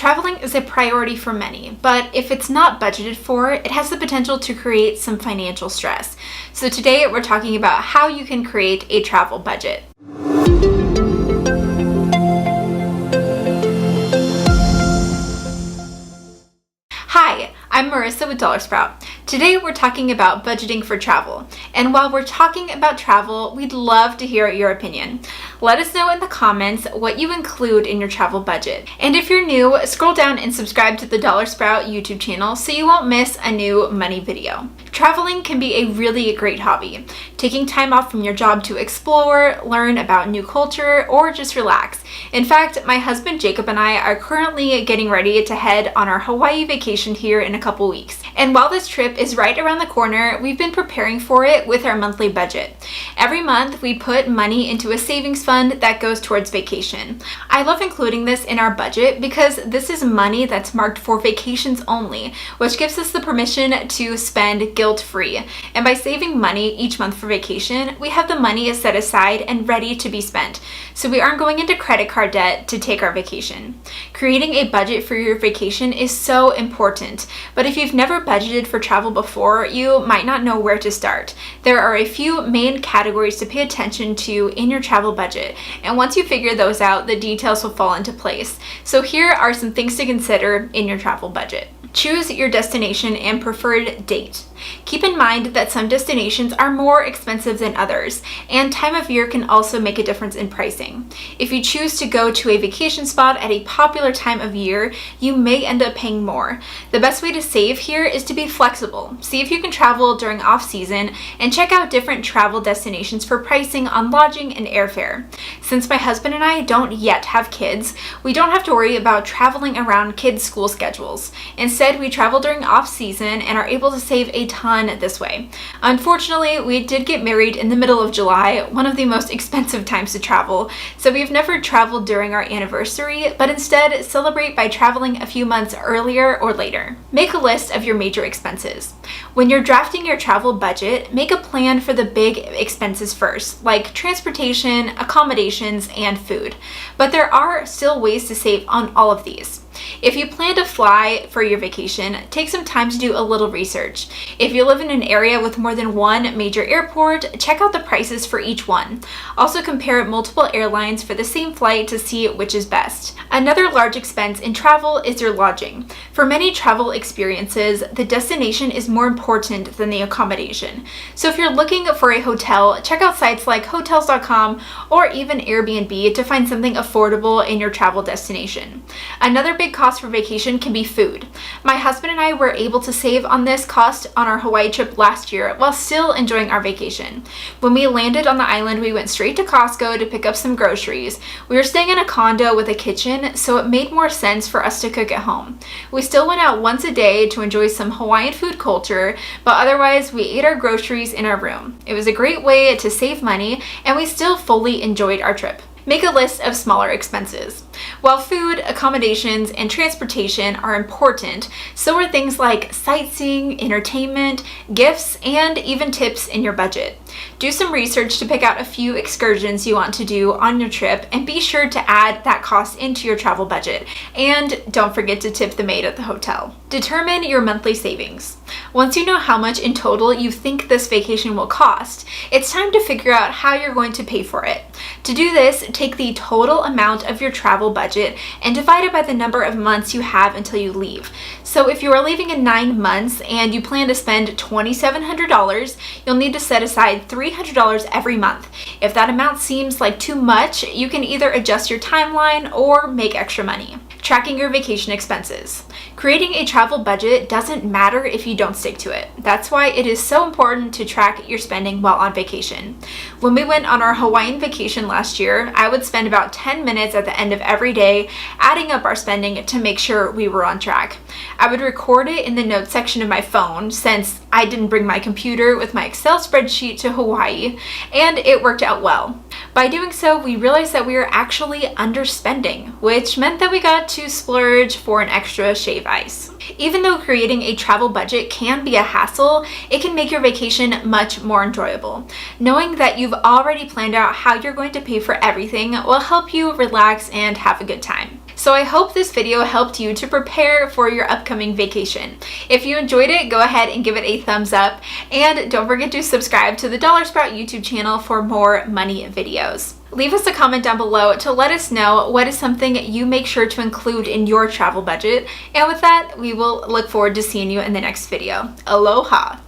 Traveling is a priority for many, but if it's not budgeted for, it has the potential to create some financial stress. So today we're talking about how you can create a travel budget. Hi, I'm Marissa with DollarSprout. Today we're talking about budgeting for travel. And while we're talking about travel, we'd love to hear your opinion. Let us know in the comments what you include in your travel budget. And if you're new, scroll down and subscribe to the DollarSprout YouTube channel so you won't miss a new money video. Traveling can be a really great hobby. Taking time off from your job to explore, learn about new culture, or just relax. In fact, my husband Jacob and I are currently getting ready to head on our Hawaii vacation here in a couple weeks. And while this trip is right around the corner, we've been preparing for it with our monthly budget. Every month, we put money into a savings fund that goes towards vacation. I love including this in our budget because this is money that's marked for vacations only, which gives us the permission to spend guilt-free. And by saving money each month for vacation, we have the money set aside and ready to be spent. So we aren't going into credit card debt to take our vacation. Creating a budget for your vacation is so important, but if you've never budgeted for travel before, you might not know where to start. There are a few main categories to pay attention to in your travel budget, and once you figure those out, the details will fall into place. So here are some things to consider in your travel budget. Choose your destination and preferred date. Keep in mind that some destinations are more expensive than others, and time of year can also make a difference in pricing. If you choose to go to a vacation spot at a popular time of year, you may end up paying more. The best way to save here is to be flexible. See if you can travel during off-season and check out different travel destinations for pricing on lodging and airfare. Since my husband and I don't yet have kids, we don't have to worry about traveling around kids' school schedules. Instead, we travel during off-season and are able to save a ton this way. Unfortunately, we did get married in the middle of July, one of the most expensive times to travel, so we've never traveled during our anniversary, but instead celebrate by traveling a few months earlier or later. Make a list of your major expenses. When you're drafting your travel budget, make a plan for the big expenses first, like transportation, accommodations, and food. But there are still ways to save on all of these. If you plan to fly for your vacation, take some time to do a little research. If you live in an area with more than one major airport, check out the prices for each one. Also compare multiple airlines for the same flight to see which is best. Another large expense in travel is your lodging. For many travel experiences, the destination is more important than the accommodation. So if you're looking for a hotel, check out sites like hotels.com or even Airbnb to find something affordable in your travel destination. Another big cost for vacation can be food. My husband and I were able to save on this cost on our Hawaii trip last year while still enjoying our vacation. When we landed on the island, we went straight to Costco to pick up some groceries. We were staying in a condo with a kitchen, so it made more sense for us to cook at home. We still went out once a day to enjoy some Hawaiian food culture, but otherwise we ate our groceries in our room. It was a great way to save money, and we still fully enjoyed our trip. Make a list of smaller expenses. While food, accommodations, and transportation are important, so are things like sightseeing, entertainment, gifts, and even tips in your budget. Do some research to pick out a few excursions you want to do on your trip, and be sure to add that cost into your travel budget. And don't forget to tip the maid at the hotel. Determine your monthly savings. Once you know how much in total you think this vacation will cost, it's time to figure out how you're going to pay for it. To do this, take the total amount of your travel budget and divide it by the number of months you have until you leave. So if you are leaving in 9 months and you plan to spend $2,700, you'll need to set aside $300 every month. If that amount seems like too much, you can either adjust your timeline or make extra money. Tracking your vacation expenses. Creating a travel budget doesn't matter if you don't stick to it. That's why it is so important to track your spending while on vacation. When we went on our Hawaiian vacation last year, I would spend about 10 minutes at the end of every day adding up our spending to make sure we were on track. I would record it in the notes section of my phone since I didn't bring my computer with my Excel spreadsheet to Hawaii, and it worked out well. By doing so, we realized that we were actually underspending, which meant that we got to splurge for an extra shave ice. Even though creating a travel budget can be a hassle, it can make your vacation much more enjoyable. Knowing that you've already planned out how you're going to pay for everything will help you relax and have a good time. So I hope this video helped you to prepare for your upcoming vacation. If you enjoyed it, go ahead and give it a thumbs up, and don't forget to subscribe to the DollarSprout YouTube channel for more money videos. Leave us a comment down below to let us know what is something you make sure to include in your travel budget. And with that, we will look forward to seeing you in the next video. Aloha!